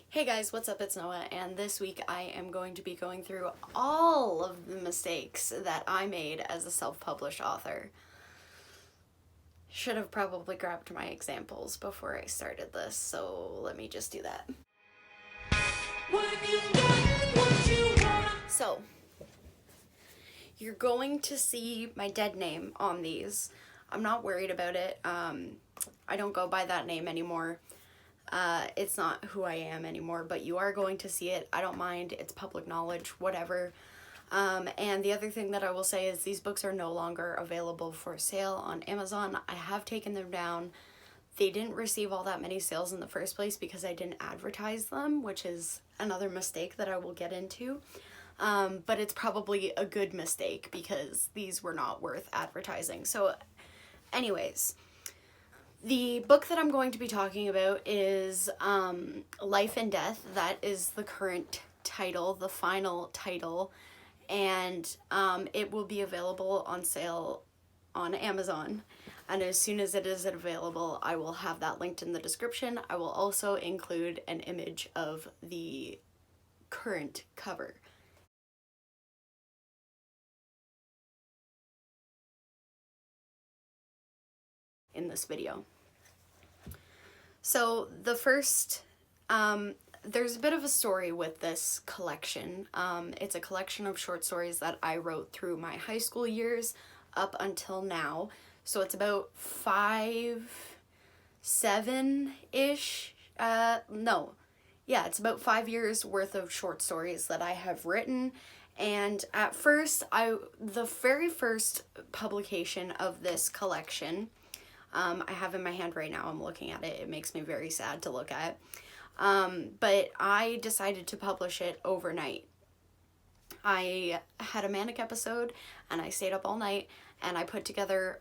Hey guys, what's up? It's Noah, and this week I am going to be going through all of the mistakes that I made as a self-published author. Should have probably grabbed my examples before I started this, so let me just do that. So, you're going to see my dead name on these. I'm not worried about it. I don't go by that name anymore. It's not who I am anymore, but you are going to see it. I don't mind. It's public knowledge, whatever. And the other thing that I will say is these books are no longer available for sale on Amazon. I have taken them down. They didn't receive all that many sales in the first place because I didn't advertise them, which is another mistake that I will get into. But it's probably a good mistake because these were not worth advertising. So anyways, the book that I'm going to be talking about is Life and Death. That is the current title, the final title, and it will be available on sale on Amazon. And as soon as it is available, I will have that linked in the description. I will also include an image of the current cover. In this video. So the first, there's a bit of a story with this collection. It's a collection of short stories that I wrote through my high school years up until now. So it's about 7-ish, it's about 5 years worth of short stories that I have written. And at first, the very first publication of this collection, I have in my hand right now, I'm looking at it, it makes me very sad to look at, but I decided to publish it overnight. I had a manic episode, and I stayed up all night, and I put together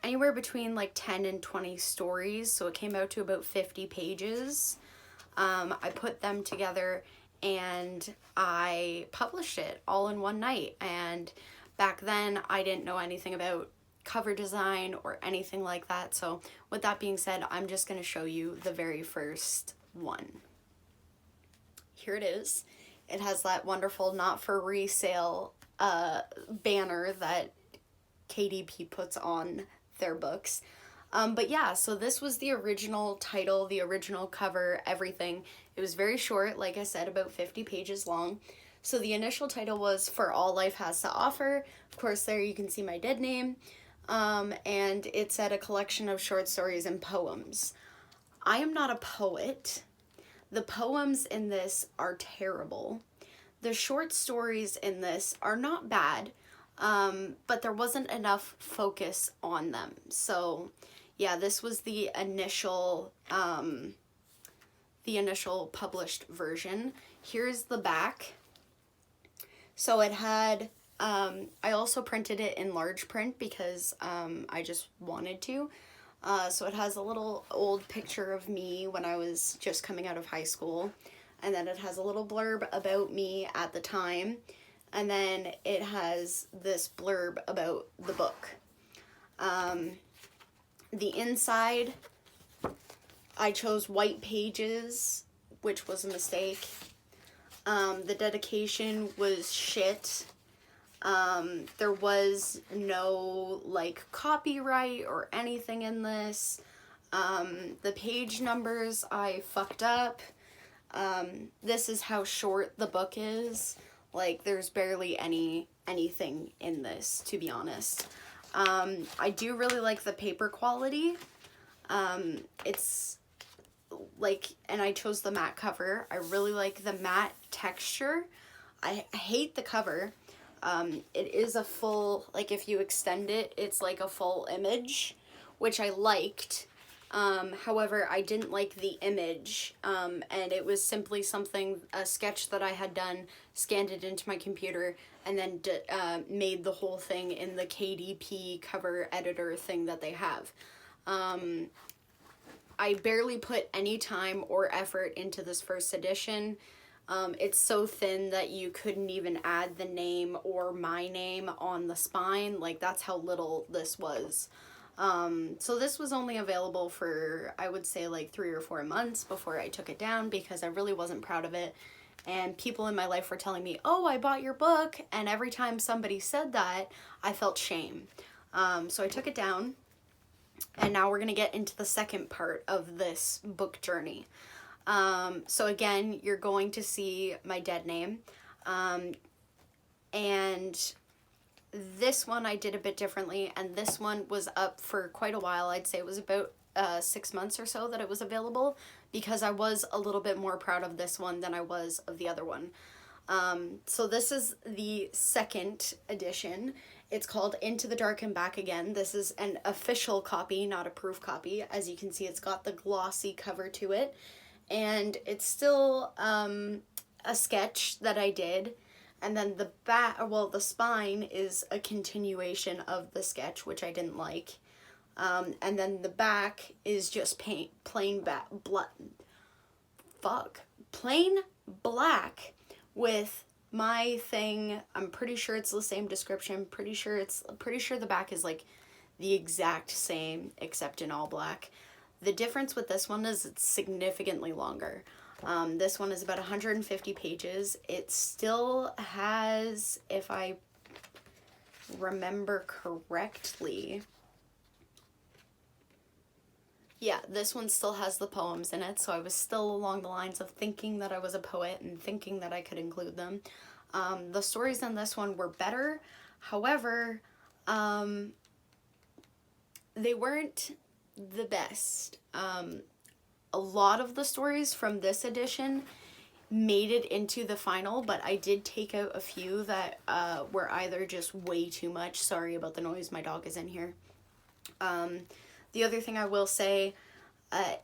anywhere between like 10 and 20 stories, so it came out to about 50 pages. I put them together, and I published it all in one night, and back then, I didn't know anything about cover design or anything like that. So with that being said, I'm just going to show you the very first one. Here it is. It has that wonderful not for resale banner that KDP puts on their books. But yeah, so this was the original title, the original cover, everything. It was very short, like I said, about 50 pages long. So the initial title was For All Life Has to Offer. Of course, there you can see my dead name. And it said a collection of short stories and poems. I am not a poet. The poems in this are terrible. The short stories in this are not bad, but there wasn't enough focus on them. So yeah, this was the initial published version. Here's the back. So it had, I also printed it in large print because I just wanted to. So it has a little old picture of me when I was just coming out of high school. And then it has a little blurb about me at the time. And then it has this blurb about the book. The inside, I chose white pages, which was a mistake. The dedication was shit. There was no like copyright or anything in this. The page numbers I fucked up. This is how short the book is. Like there's barely anything in this, to be honest. I do really like the paper quality. It's like, and I chose the matte cover. I really like the matte texture. I hate the cover. It is a full, like if you extend it, it's like a full image, which I liked. However, I didn't like the image, and it was simply a sketch that I had done, scanned it into my computer, and then made the whole thing in the KDP cover editor thing that they have. I barely put any time or effort into this first edition. It's so thin that you couldn't even add the name or my name on the spine. Like, that's how little this was. So this was only available for, I would say, like 3 or 4 months before I took it down because I really wasn't proud of it. And people in my life were telling me, oh, I bought your book. And every time somebody said that, I felt shame. So I took it down. And now we're going to get into the second part of this book journey. So again, you're going to see my dead name. And this one I did a bit differently, and this one was up for quite a while. I'd say it was about 6 months or so that it was available, because I was a little bit more proud of this one than I was of the other one. So this is the second edition. It's called Into the Dark and Back Again. This is an official copy, not a proof copy. As you can see, it's got the glossy cover to it, and it's still a sketch that I did. And then the the spine is a continuation of the sketch, which I didn't like. And then the back is just plain black with my thing. I'm pretty sure it's the same description. Pretty sure the back is like the exact same, except in all black. The difference with this one is it's significantly longer. This one is about 150 pages. It still has, if I remember correctly, yeah, this one still has the poems in it, so I was still along the lines of thinking that I was a poet and thinking that I could include them. The stories in this one were better. However, they weren't the best. A lot of the stories from this edition made it into the final, but I did take out a few that were either just way too much. Sorry about the noise, my dog is in here. The other thing I will say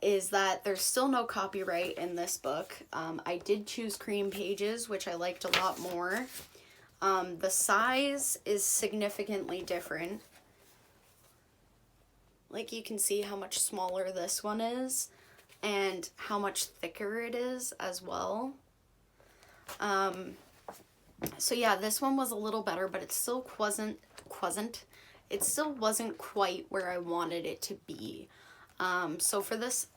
is that there's still no copyright in this book. I did choose cream pages, which I liked a lot more. The size is significantly different. Like, you can see how much smaller this one is and how much thicker it is as well. So yeah, this one was a little better, but it still wasn't quite where I wanted it to be. So for this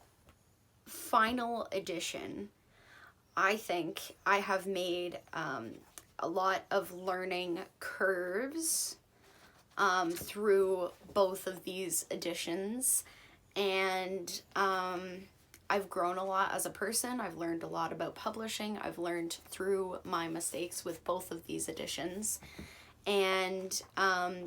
final edition, I think I have made a lot of learning curves through both of these editions, and I've grown a lot as a person. I've learned a lot about publishing. I've learned through my mistakes with both of these editions. And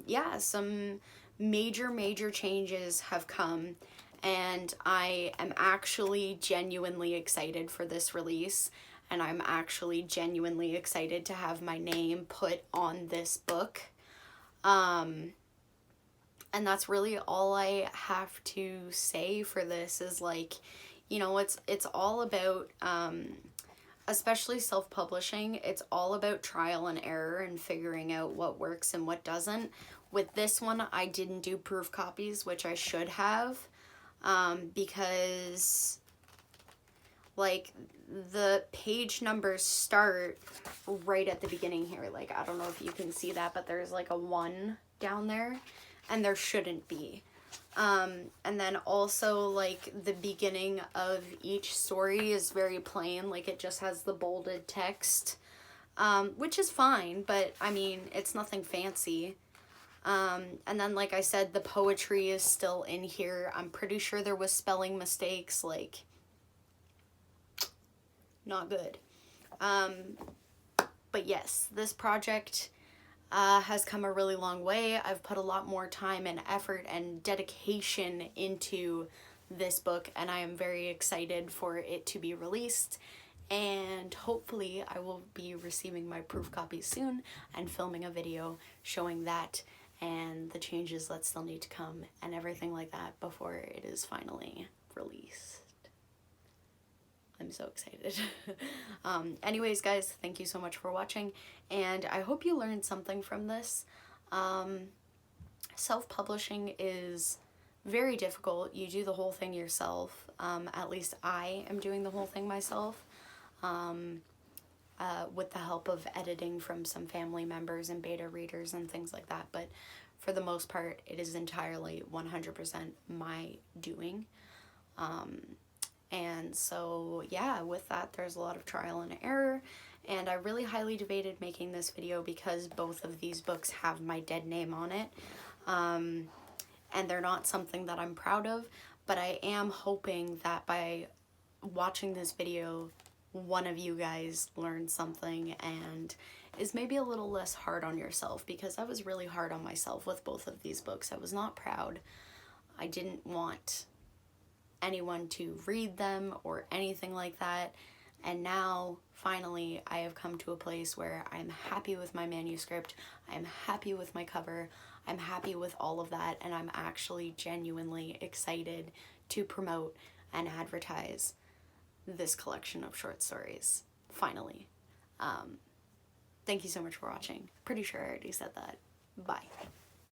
yeah, some major changes have come, and I am actually genuinely excited for this release, and I'm actually genuinely excited to have my name put on this book. And that's really all I have to say for this, is like, you know, it's all about, especially self-publishing, it's all about trial and error and figuring out what works and what doesn't. With this one, I didn't do proof copies, which I should have, because, like, the page numbers start right at the beginning here. Like, I don't know if you can see that, but there's like a 1 down there, and there shouldn't be. And then also, like, the beginning of each story is very plain. Like, it just has the bolded text, which is fine, but I mean, it's nothing fancy. And then, like I said, the poetry is still in here. I'm pretty sure there was spelling mistakes, like, not good. But yes, this project has come a really long way. I've put a lot more time and effort and dedication into this book, and I am very excited for it to be released. And hopefully I will be receiving my proof copy soon and filming a video showing that and the changes that still need to come and everything like that before it is finally released. I'm so excited. Anyways, guys, thank you so much for watching, and I hope you learned something from this. Self-publishing is very difficult. You do the whole thing yourself. At least I am doing the whole thing myself, with the help of editing from some family members and beta readers and things like that. But for the most part, it is entirely 100% my doing. And so, yeah, with that, there's a lot of trial and error. And I really highly debated making this video because both of these books have my dead name on it. And they're not something that I'm proud of, but I am hoping that by watching this video, one of you guys learned something and is maybe a little less hard on yourself, because I was really hard on myself with both of these books. I was not proud. I didn't want anyone to read them or anything like that. And now, finally, I have come to a place where I'm happy with my manuscript, I'm happy with my cover, I'm happy with all of that, and I'm actually genuinely excited to promote and advertise this collection of short stories, finally. Thank you so much for watching. Pretty sure I already said that. Bye.